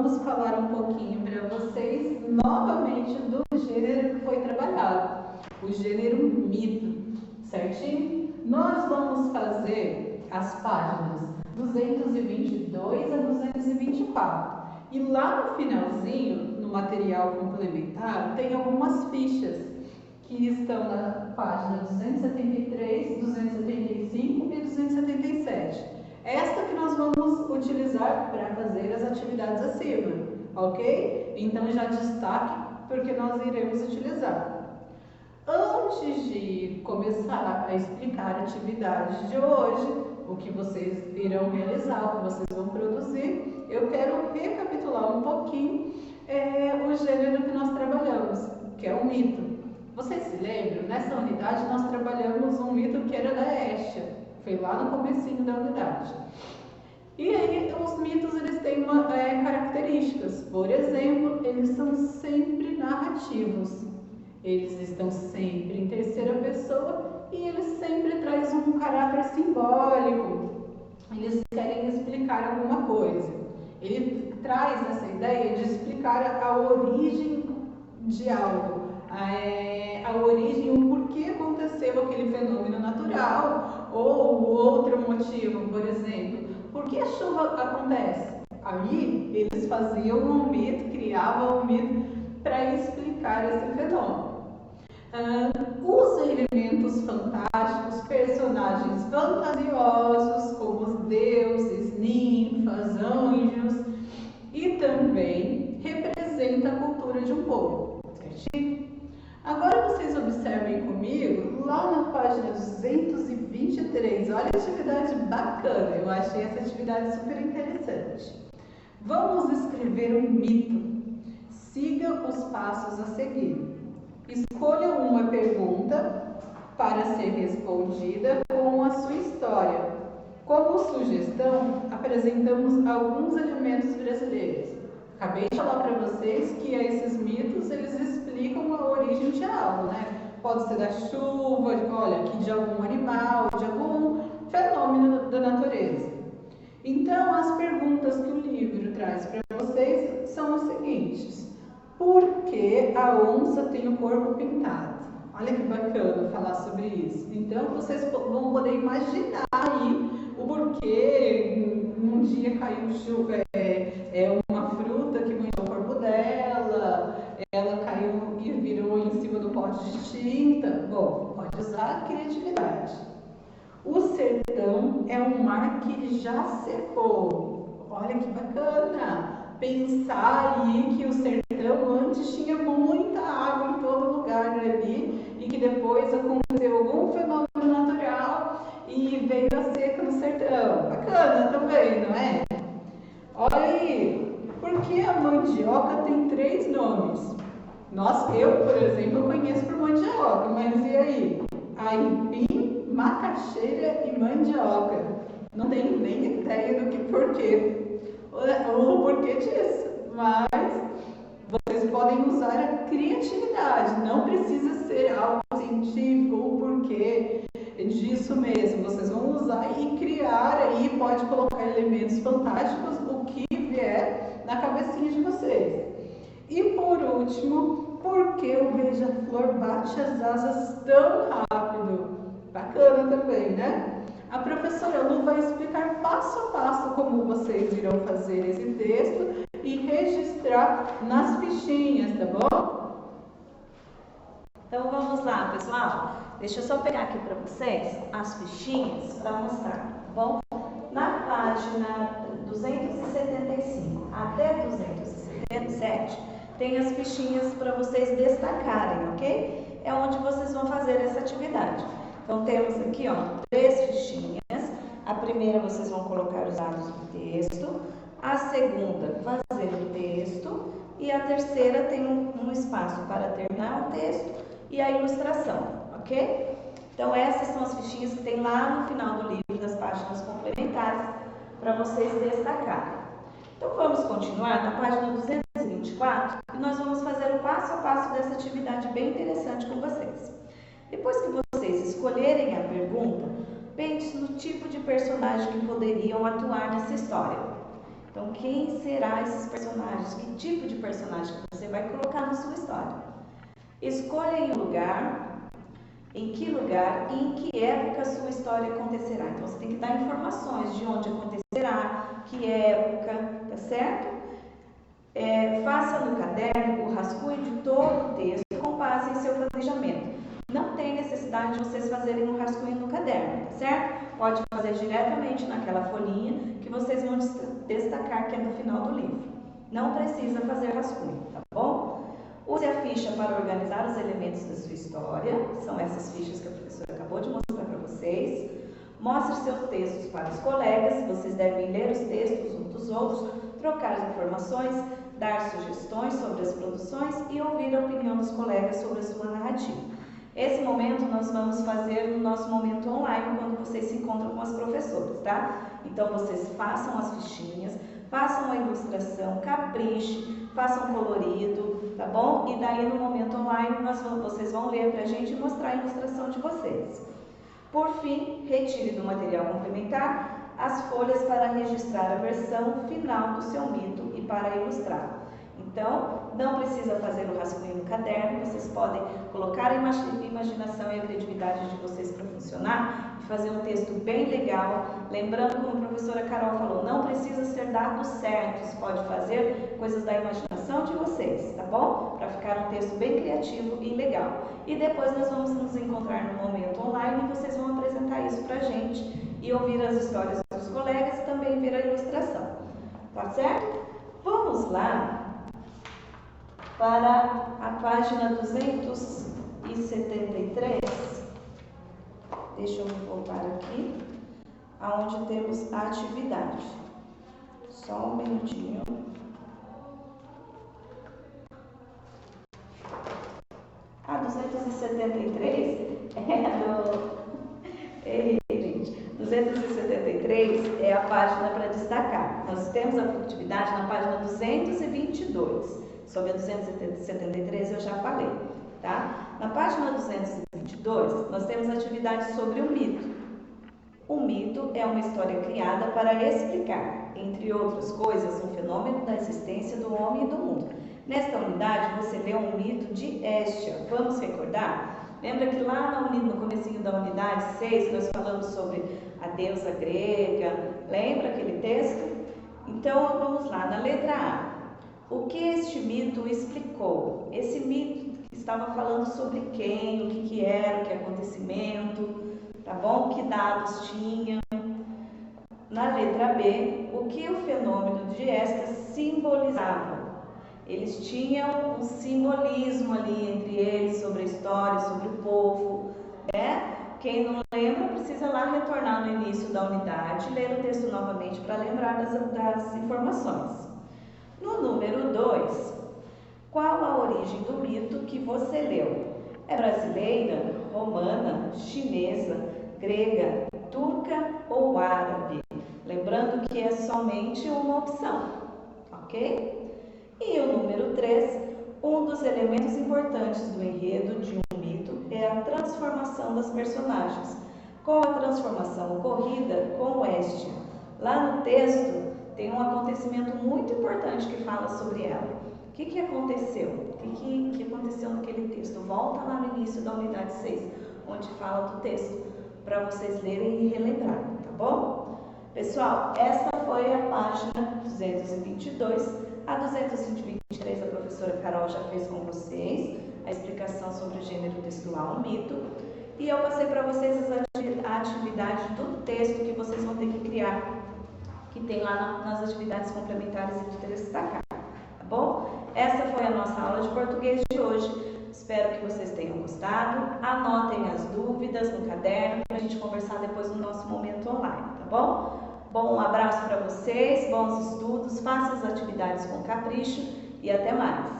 vamos falar um pouquinho para vocês novamente do gênero que foi trabalhado, o gênero mito, certinho? Nós vamos fazer as páginas 222 a 224 e lá no finalzinho, no material complementar, tem algumas fichas que estão na página 273, 275 e 277. Esta que nós vamos utilizar para fazer as atividades acima, ok? Então já destaque porque nós iremos utilizar. Antes de começar a explicar a atividade de hoje, o que vocês irão realizar, o que vocês vão produzir, eu quero recapitular um pouquinho o gênero que nós trabalhamos, que é o mito. Vocês se lembram? Nessa unidade nós trabalhamos um mito que era da Hestia. Foi lá no comecinho da unidade. E aí os mitos eles têm características. Por exemplo, eles são sempre narrativos. Eles estão sempre em terceira pessoa e eles sempre trazem um caráter simbólico. Eles querem explicar alguma coisa. Ele traz essa ideia de explicar a origem de algo. A origem, o porquê aconteceu aquele fenômeno natural ou outro motivo, por exemplo, por que a chuva acontece? Aí eles faziam um mito, criavam um mito para explicar esse fenômeno. Os elementos fantásticos, personagens fantasiosos como os deuses, ninfas, anjos e também representa a cultura de um povo, certinho? Agora vocês observem comigo, lá na página 223, olha a atividade bacana, eu achei essa atividade super interessante. Vamos escrever um mito, siga os passos a seguir. Escolha uma pergunta para ser respondida com a sua história. Como sugestão, apresentamos alguns elementos brasileiros. Acabei de falar para vocês que esses mitos, eles explicam a origem de algo, né? Pode ser da chuva, olha, aqui de algum animal, de algum fenômeno da natureza. Então, as perguntas que o livro traz para vocês são as seguintes. Por que a onça tem o corpo pintado? Olha que bacana falar sobre isso. Então, vocês vão poder imaginar aí o porquê um dia caiu chuva, uma fruta que manchou o corpo dela, ela caiu e virou em cima do pote de tinta. Bom, pode usar a criatividade. O sertão é um mar que já secou. Olha que bacana! Pensar aí que o sertão antes tinha muita água em todo lugar ali e que depois aconteceu algum fenômeno natural e veio a seca no sertão. Bacana também, não é? Olha aí, por que a mandioca tem 3 nomes? Eu, por exemplo, conheço por mandioca, mas e aí? Aipim, macaxeira e mandioca. Não tenho nem ideia do que porquê. O porquê disso, mas vocês podem usar a criatividade, não precisa ser algo científico ou porquê disso mesmo, vocês vão usar e criar aí, pode colocar elementos fantásticos, o que vier na cabecinha de vocês. E por último, por que o beija-flor bate as asas tão rápido? Bacana também, né? A professora Lu vai explicar passo a passo como vocês irão fazer esse texto e registrar nas fichinhas, tá bom? Então vamos lá, pessoal. Deixa eu só pegar aqui para vocês as fichinhas para mostrar, tá bom? Na página 275 até 277 tem as fichinhas para vocês destacarem, ok? É onde vocês vão fazer essa atividade. Então, temos aqui, 3 fichinhas. A primeira, vocês vão colocar os dados do texto. A segunda, fazer o texto. E a terceira, tem um espaço para terminar o texto e a ilustração, ok? Então, essas são as fichinhas que tem lá no final do livro, nas páginas complementares, para vocês destacarem. Então, vamos continuar na página 224 e nós vamos fazer o passo a passo dessa atividade bem interessante com vocês. Depois que vocês escolherem a pergunta, pense no tipo de personagem que poderiam atuar nessa história. Então, quem será esses personagens personagens, que tipo de personagem que você vai colocar na sua história. Escolha em um lugar, em que lugar e em que época a sua história acontecerá. Então você tem que dar informações de onde acontecerá, que época, tá certo? Faça no caderno o rascunho de todo o texto com base em seu planejamento. Não tem necessidade de vocês fazerem um rascunho no caderno, tá certo? Pode fazer diretamente naquela folhinha que vocês vão destacar que é no final do livro. Não precisa fazer rascunho, tá bom? Use a ficha para organizar os elementos da sua história. São essas fichas que a professora acabou de mostrar para vocês. Mostre seus textos para os colegas. Vocês devem ler os textos uns dos outros, trocar informações, dar sugestões sobre as produções e ouvir a opinião dos colegas sobre a sua narrativa. Esse momento nós vamos fazer no nosso momento online, quando vocês se encontram com as professoras, tá? Então vocês façam as fichinhas, façam a ilustração, capriche, façam colorido, tá bom? E daí no momento online vocês vão ler pra gente e mostrar a ilustração de vocês. Por fim, retire do material complementar as folhas para registrar a versão final do seu mito e para ilustrar. Então, não precisa fazer o rascunho no caderno, vocês podem colocar a imaginação e a criatividade de vocês para funcionar e fazer um texto bem legal. Lembrando, como a professora Carol falou, não precisa ser dados certos, pode fazer coisas da imaginação de vocês, tá bom? Para ficar um texto bem criativo e legal. E depois nós vamos nos encontrar no momento online e vocês vão apresentar isso para a gente e ouvir as histórias dos colegas e também ver a ilustração, tá certo? Vamos lá para a página 273, deixa eu voltar aqui, aonde temos a atividade. Só um minutinho. A 273 gente, 273 é a página para destacar. Nós temos a produtividade na página 222. Sobre a 273 eu já falei, tá? Na página 222, nós temos atividade sobre o mito. O mito é uma história criada para explicar, entre outras coisas, um fenômeno da existência do homem e do mundo. Nesta unidade, você lê um mito de Hestia. Vamos recordar? Lembra que lá no comecinho da unidade 6, nós falamos sobre a deusa grega? Lembra aquele texto? Então, vamos lá, na letra A. O que este mito explicou? Esse mito estava falando sobre quem, o que era, que acontecimento, tá bom? Que dados tinha. Na letra B, o que o fenômeno de Hestia simbolizava? Eles tinham um simbolismo ali entre eles sobre a história, sobre o povo, né? Quem não lembra precisa lá retornar no início da unidade, ler o texto novamente para lembrar das informações. No número 2, qual a origem do mito que você leu? É brasileira, romana, chinesa, grega, turca ou árabe? Lembrando que é somente uma opção, ok? E o número 3, um dos elementos importantes do enredo de um mito é a transformação das personagens. Qual a transformação ocorrida com Hestia? Lá no texto tem um acontecimento muito importante que fala sobre ela. O que aconteceu? O que aconteceu naquele texto? Volta lá no início da unidade 6, onde fala do texto, para vocês lerem e relembrar, tá bom? Pessoal, essa foi a página 222. A 223 a professora Carol já fez com vocês a explicação sobre o gênero textual, o mito. E eu passei para vocês a atividade do texto que vocês vão ter que criar, que tem lá nas atividades complementares e de destacar, tá bom? Essa foi a nossa aula de português de hoje. Espero que vocês tenham gostado. Anotem as dúvidas no caderno para a gente conversar depois no nosso momento online, tá bom? Bom, um abraço para vocês, bons estudos, façam as atividades com capricho e até mais!